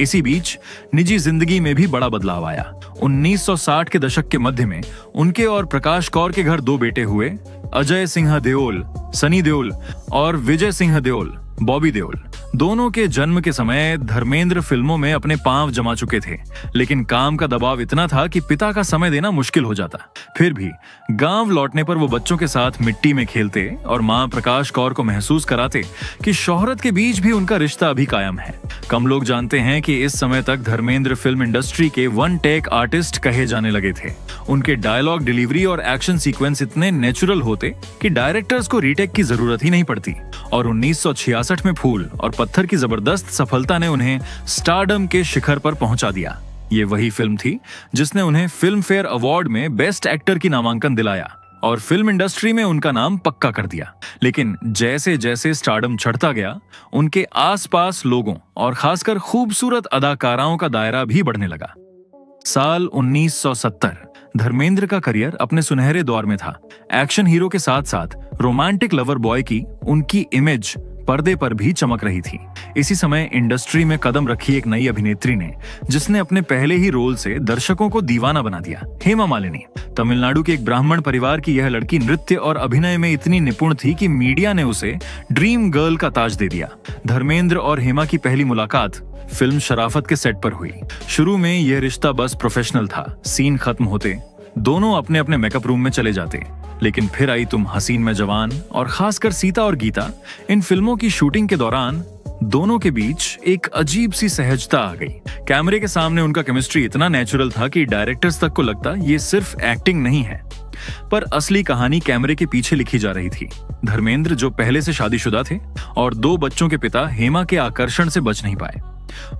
इसी बीच निजी जिंदगी में भी बड़ा बदलाव आया। 1960 के दशक के मध्य में उनके और प्रकाश कौर के घर 2 बेटे हुए, अजय सिंह देओल, सनी देओल, और विजय सिंह देओल, बॉबी देओल। दोनों के जन्म के समय धर्मेंद्र फिल्मों में अपने पांव जमा चुके थे, लेकिन काम का दबाव इतना था कि पिता का समय देना मुश्किल हो जाता। फिर भी गांव लौटने पर वो बच्चों के साथ मिट्टी में खेलते और मां प्रकाश कौर को महसूस कराते कि शोहरत के बीच भी उनका रिश्ता अभी कायम है। कम लोग जानते हैं कि इस समय तक धर्मेंद्र फिल्म इंडस्ट्री के वन टेक आर्टिस्ट कहे जाने लगे थे। उनके डायलॉग डिलीवरी और एक्शन सीक्वेंस इतने नेचुरल होते कि डायरेक्टर्स को रीटेक की जरूरत ही नहीं पड़ती। और 1966 में फूल और पत्थर की जबरदस्त सफलता ने उन्हें स्टारडम के शिखर पर पहुंचा दिया। ये वही फिल्म थी जिसने उन्हें फिल्म फेयर अवार्ड में बेस्ट एक्टर की नामांकन दिलाया और फिल्म इंडस्ट्री में उनका नाम पक्का कर दिया। लेकिन जैसे जैसे स्टारडम चढ़ता गया, उनके आसपास लोगों और खासकर खूबसूरत अदाकाराओं का दायरा भी बढ़ने लगा। साल 1970 धर्मेंद्र का करियर अपने सुनहरे दौर में था। एक्शन हीरो के साथ साथ रोमांटिक लवर बॉय की उनकी इमेज पर्दे पर भी चमक रही थी। इसी समय इंडस्ट्री में कदम रखी एक नई अभिनेत्री ने, जिसने अपने पहले ही रोल से दर्शकों को दीवाना बना दिया, हेमा मालिनी। तमिलनाडु के एक ब्राह्मण परिवार की यह लड़की नृत्य और अभिनय में इतनी निपुण थी कि मीडिया ने उसे ड्रीम गर्ल का ताज दे दिया। धर्मेंद्र और हेमा की पहली मुलाकात फिल्म शराफत के सेट पर हुई। शुरू में यह रिश्ता बस प्रोफेशनल था। सीन खत्म होते दोनों अपने अपने मेकअप रूम में चले जाते। लेकिन फिर आई तुम हसीन में जवान और खासकर सीता और गीता। इन फिल्मों की शूटिंग के दौरान दोनों के बीच एक अजीब सी सहजता आ गई। कैमरे के सामने उनका केमिस्ट्री इतना नेचुरल था कि डायरेक्टर्स तक को लगता ये सिर्फ एक्टिंग नहीं है। पर असली कहानी कैमरे के पीछे लिखी जा रही थी। धर्मेंद्र, जो पहले से शादीशुदा थे और 2 बच्चों के पिता, हेमा के आकर्षण से बच नहीं पाए।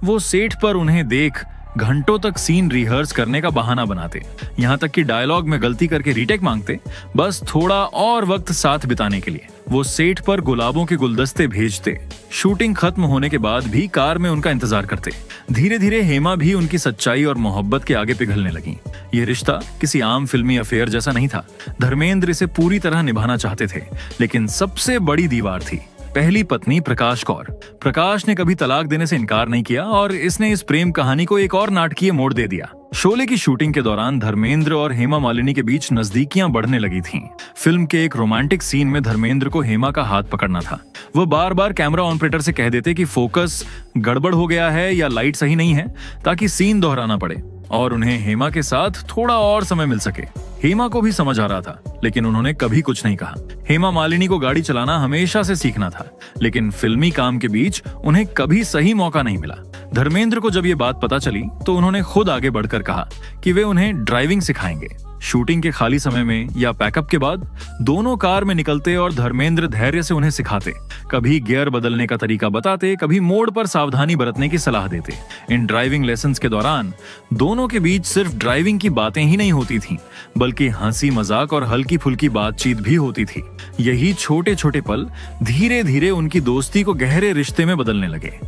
वो सेट पर उन्हें देख घंटों तक सीन रिहर्स करने का बहाना बनाते, यहाँ तक कि डायलॉग में गलती करके रीटेक मांगते, बस थोड़ा और वक्त साथ बिताने के लिए। वो सेट पर गुलाबों के गुलदस्ते भेजते, शूटिंग खत्म होने के बाद भी कार में उनका इंतजार करते। धीरे धीरे हेमा भी उनकी सच्चाई और मोहब्बत के आगे पिघलने लगी। ये रिश्ता किसी आम फिल्मी अफेयर जैसा नहीं था। धर्मेंद्र इसे पूरी तरह निभाना चाहते थे, लेकिन सबसे बड़ी दीवार थी पहली पत्नी प्रकाश कौर। प्रकाश ने कभी तलाक देने से इनकार नहीं किया और इसने इस प्रेम कहानी को एक और नाटकीय मोड़ दे दिया। शोले की शूटिंग के दौरान धर्मेंद्र और हेमा मालिनी के बीच नजदीकियां बढ़ने लगी थीं। फिल्म के एक रोमांटिक सीन में धर्मेंद्र को हेमा का हाथ पकड़ना था। वो बार बार कैमरा ऑपरेटर से कह देते कि फोकस गड़बड़ हो गया है या लाइट सही नहीं है, ताकि सीन दोहराना पड़े और उन्हें हेमा के साथ थोड़ा और समय मिल सके। हेमा को भी समझ आ रहा था, लेकिन उन्होंने कभी कुछ नहीं कहा। हेमा मालिनी को गाड़ी चलाना हमेशा से सीखना था, लेकिन फिल्मी काम के बीच उन्हें कभी सही मौका नहीं मिला। धर्मेंद्र को जब ये बात पता चली तो उन्होंने खुद आगे बढ़कर कहा कि वे उन्हें ड्राइविंग सिखाएंगे। शूटिंग के खाली समय में या पैकअप के बाद दोनों कार में निकलते और धर्मेंद्र धैर्य से उन्हें सिखाते। कभी गियर बदलने का तरीका बताते, कभी मोड़ पर सावधानी बरतने की सलाह देते। इन ड्राइविंग लेसन्स के दौरान दोनों के बीच सिर्फ ड्राइविंग की बातें ही नहीं होती थीं, बल्कि हंसी मजाक और हल्की फुल्की बातचीत भी होती थी। यही छोटे छोटे पल धीरे धीरे उनकी दोस्ती को गहरे रिश्ते में बदलने लगे।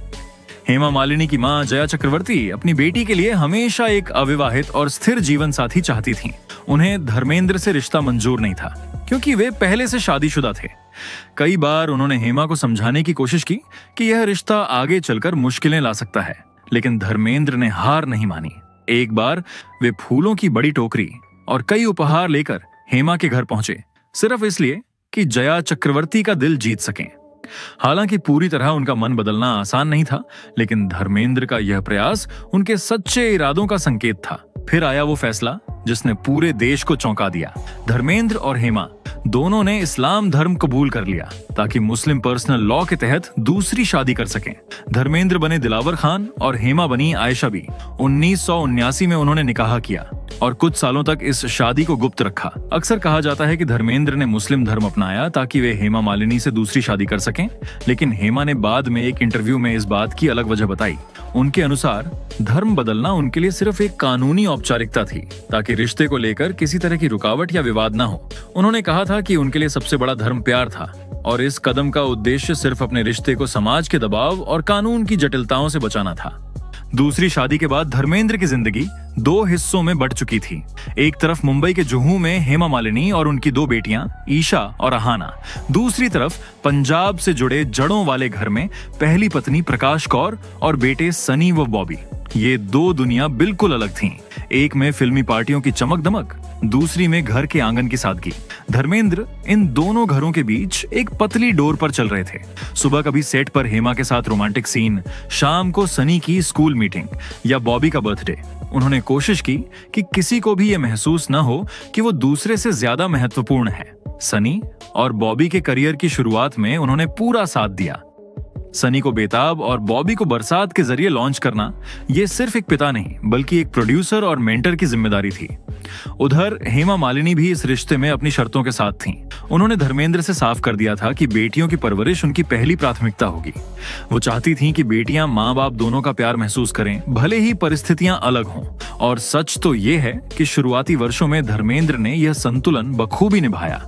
हेमा मालिनी की मां जया चक्रवर्ती अपनी बेटी के लिए हमेशा एक अविवाहित और स्थिर जीवन साथी चाहती थीं। उन्हें धर्मेंद्र से रिश्ता मंजूर नहीं था, क्योंकि वे पहले से शादीशुदा थे। कई बार उन्होंने हेमा को समझाने की कोशिश की कि यह रिश्ता आगे चलकर मुश्किलें ला सकता है, लेकिन धर्मेंद्र ने हार नहीं मानी। एक बार वे फूलों की बड़ी टोकरी और कई उपहार लेकर हेमा के घर पहुंचे, सिर्फ इसलिए कि जया चक्रवर्ती का दिल जीत सकें। हालांकि पूरी तरह उनका मन बदलना आसान नहीं था, लेकिन धर्मेंद्र का यह प्रयास उनके सच्चे इरादों का संकेत था। फिर आया वो फैसला जिसने पूरे देश को चौंका दिया। धर्मेंद्र और हेमा दोनों ने इस्लाम धर्म कबूल कर लिया ताकि मुस्लिम पर्सनल लॉ के तहत दूसरी शादी कर सकें। धर्मेंद्र बने दिलावर खान और हेमा बनी आयशा बी। 1979 में उन्होंने निकाह किया और कुछ सालों तक इस शादी को गुप्त रखा। अक्सर कहा जाता है कि धर्मेंद्र ने मुस्लिम धर्म अपनाया ताकि वे हेमा मालिनी से दूसरी शादी कर सकें, लेकिन हेमा ने बाद में एक इंटरव्यू में इस बात की अलग वजह बताई। उनके अनुसार धर्म बदलना उनके लिए सिर्फ एक कानूनी औपचारिकता थी ताकि रिश्ते को लेकर किसी तरह की रुकावट या विवाद ना हो। उन्होंने कहा था कि उनके लिए सबसे बड़ा धर्म प्यार था और इस कदम का उद्देश्य सिर्फ अपने रिश्ते को समाज के दबाव और कानून की जटिलताओं से बचाना था। दूसरी शादी के बाद धर्मेंद्र की जिंदगी दो हिस्सों में बंट चुकी थी। एक तरफ मुंबई के जुहू में हेमा मालिनी और उनकी दो बेटियां ईशा और अहाना, दूसरी तरफ पंजाब से जुड़े जड़ों वाले घर में पहली पत्नी प्रकाश कौर और बेटे सनी व बॉबी। ये दो दुनिया बिल्कुल अलग थीं। एक में फिल्मी पार्टियों की चमक दमक, दूसरी में घर के आंगन की सादगी। धर्मेंद्र इन दोनों घरों के बीच एक पतली डोर पर चल रहे थे। सुबह कभी सेट पर हेमा के साथ रोमांटिक सीन, शाम को सनी की स्कूल मीटिंग या बॉबी का बर्थडे। उन्होंने कोशिश की कि किसी को भी यह महसूस न हो कि वो दूसरे से ज्यादा महत्वपूर्ण है। सनी और बॉबी के करियर की शुरुआत में उन्होंने पूरा साथ दिया। सनी को बेताब और बॉबी को बरसात के जरिए लॉन्च करना ये सिर्फ एक पिता नहीं बल्कि एक प्रोड्यूसर और मेंटर की जिम्मेदारी थी। उधर हेमा मालिनी भी इस रिश्ते में अपनी शर्तों के साथ थीं। उन्होंने धर्मेंद्र से साफ कर दिया था कि बेटियों की परवरिश उनकी पहली प्राथमिकता होगी। वो चाहती थीं कि बेटियां माँ बाप दोनों का प्यार महसूस करें, भले ही परिस्थितियां अलग हों। और सच तो ये है कि शुरुआती वर्षों में धर्मेंद्र ने यह संतुलन बखूबी निभाया,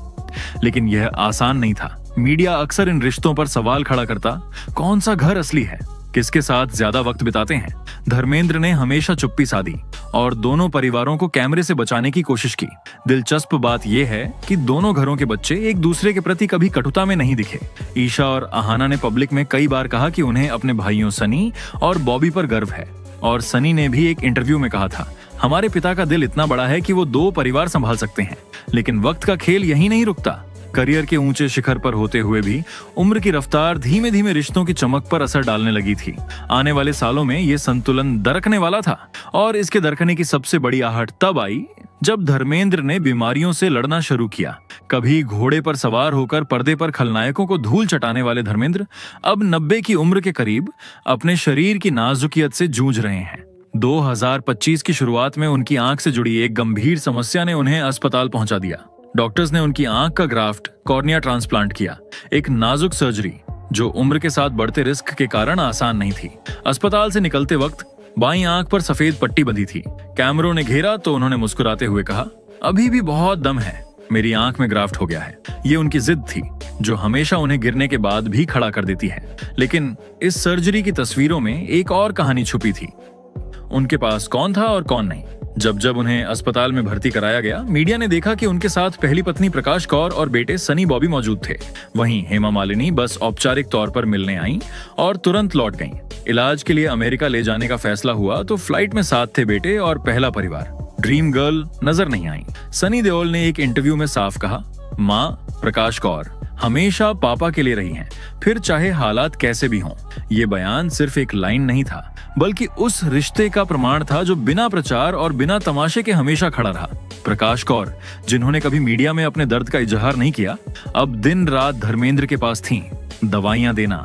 लेकिन यह आसान नहीं था। मीडिया अक्सर इन रिश्तों पर सवाल खड़ा करता, कौन सा घर असली है, किसके साथ ज्यादा वक्त बिताते हैं। धर्मेंद्र ने हमेशा चुप्पी साधी और दोनों परिवारों को कैमरे से बचाने की कोशिश की। दिलचस्प बात यह है कि दोनों घरों के बच्चे एक दूसरे के प्रति कभी कटुता में नहीं दिखे। ईशा और अहाना ने पब्लिक में कई बार कहा कि उन्हें अपने भाइयों सनी और बॉबी पर गर्व है, और सनी ने भी एक इंटरव्यू में कहा था, हमारे पिता का दिल इतना बड़ा है कि वो दो परिवार संभाल सकते हैं। लेकिन वक्त का खेल यहीं नहीं रुकता। करियर के ऊंचे शिखर पर होते हुए भी उम्र की रफ्तार धीमे धीमे रिश्तों की चमक पर असर डालने लगी थी। आने वाले सालों में ये संतुलन दरकने वाला था, और इसके दरकने की सबसे बड़ी आहट तब आई जब धर्मेंद्र ने बीमारियों से लड़ना शुरू किया। कभी घोड़े पर सवार होकर पर्दे पर खलनायकों को धूल चटाने वाले धर्मेंद्र अब 90 की उम्र के करीब अपने शरीर की नाजुकियत से जूझ रहे हैं। 2025 की शुरुआत में उनकी आंख से जुड़ी एक गंभीर समस्या ने उन्हें अस्पताल पहुंचा दिया। डॉक्टर्स ने उनकी आंख का ग्राफ्ट कॉर्निया ट्रांसप्लांट किया, एक नाजुक सर्जरी जो उम्र के साथ बढ़ते रिस्क के कारण आसान नहीं थी। अस्पताल से निकलते वक्त बाईं आंख पर सफेद पट्टी बंधी थी। कैमरों ने घेरा तो उन्होंने मुस्कुराते हुए कहा, अभी भी बहुत दम है, मेरी आंख में ग्राफ्ट हो गया है। ये उनकी जिद थी जो हमेशा उन्हें गिरने के बाद भी खड़ा कर देती है। लेकिन इस सर्जरी की तस्वीरों में एक और कहानी छुपी थी। उनके पास कौन था और कौन नहीं। जब उन्हें अस्पताल में भर्ती कराया गया, मीडिया ने देखा कि उनके साथ पहली पत्नी प्रकाश कौर और बेटे सनी बॉबी मौजूद थे। वहीं हेमा मालिनी बस औपचारिक तौर पर मिलने आईं और तुरंत लौट गईं। इलाज के लिए अमेरिका ले जाने का फैसला हुआ तो फ्लाइट में साथ थे बेटे और पहला परिवार। ड्रीम गर्ल नजर नहीं आई। सनी देओल ने एक इंटरव्यू में साफ कहा, माँ प्रकाश कौर हमेशा पापा के लिए रही हैं, फिर चाहे हालात कैसे भी हों। ये बयान सिर्फ एक लाइन नहीं था, बल्कि उस रिश्ते का प्रमाण था जो बिना प्रचार और बिना तमाशे के हमेशा खड़ा रहा। प्रकाश कौर, जिन्होंने कभी मीडिया में अपने दर्द का इजहार नहीं किया, अब दिन रात धर्मेंद्र के पास थीं। दवाइयां देना,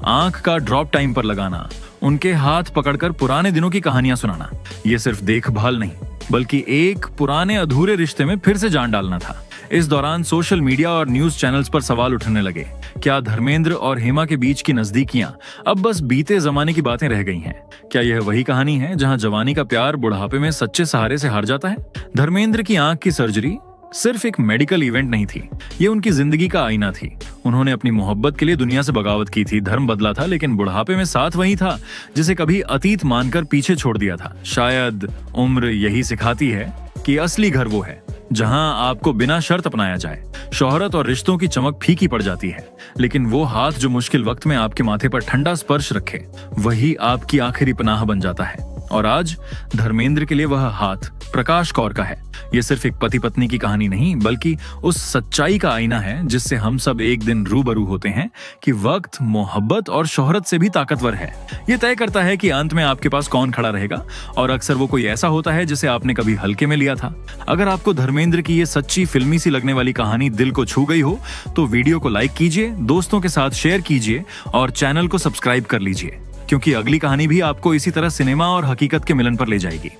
आंख का ड्रॉप टाइम पर लगाना, उनके हाथ पकड़कर पुराने दिनों की कहानियां सुनाना, ये सिर्फ देखभाल नहीं बल्कि एक पुराने अधूरे रिश्ते में फिर से जान डालना था। इस दौरान सोशल मीडिया और न्यूज चैनल्स पर सवाल उठने लगे, क्या धर्मेंद्र और हेमा के बीच की नजदीकियां अब बस बीते जमाने की बातें रह गई हैं? क्या यह वही कहानी है जहां जवानी का प्यार बुढ़ापे में सच्चे सहारे से हार जाता है? धर्मेंद्र की आंख की सर्जरी सिर्फ एक मेडिकल इवेंट नहीं थी, ये उनकी जिंदगी का आईना थी। उन्होंने अपनी मोहब्बत के लिए दुनिया से बगावत की थी, धर्म बदला था, लेकिन बुढ़ापे में साथ वही था जिसे कभी अतीत मानकर पीछे छोड़ दिया था। शायद उम्र यही सिखाती है कि असली घर वो है जहां आपको बिना शर्त अपनाया जाए। शोहरत और रिश्तों की चमक फीकी पड़ जाती है, लेकिन वो हाथ जो मुश्किल वक्त में आपके माथे पर ठंडा स्पर्श रखे, वही आपकी आखिरी पनाह बन जाता है। और आज धर्मेंद्र के लिए वह हाथ प्रकाश कौर का है। ये सिर्फ एक पति पत्नी की कहानी नहीं बल्कि उस सच्चाई का आईना है जिससे हम सब एक दिन रूबरू होते हैं कि वक्त मोहब्बत और शोहरत से भी ताकतवर है। ये तय करता है कि अंत में आपके पास कौन खड़ा रहेगा, और अक्सर वो कोई ऐसा होता है जिसे आपने कभी हल्के में लिया था। अगर आपको धर्मेंद्र की ये सच्ची फिल्मी सी लगने वाली कहानी दिल को छू गई हो तो वीडियो को लाइक कीजिए, दोस्तों के साथ शेयर कीजिए और चैनल को सब्सक्राइब कर लीजिए, क्योंकि अगली कहानी भी आपको इसी तरह सिनेमा और हकीकत के मिलन पर ले जाएगी।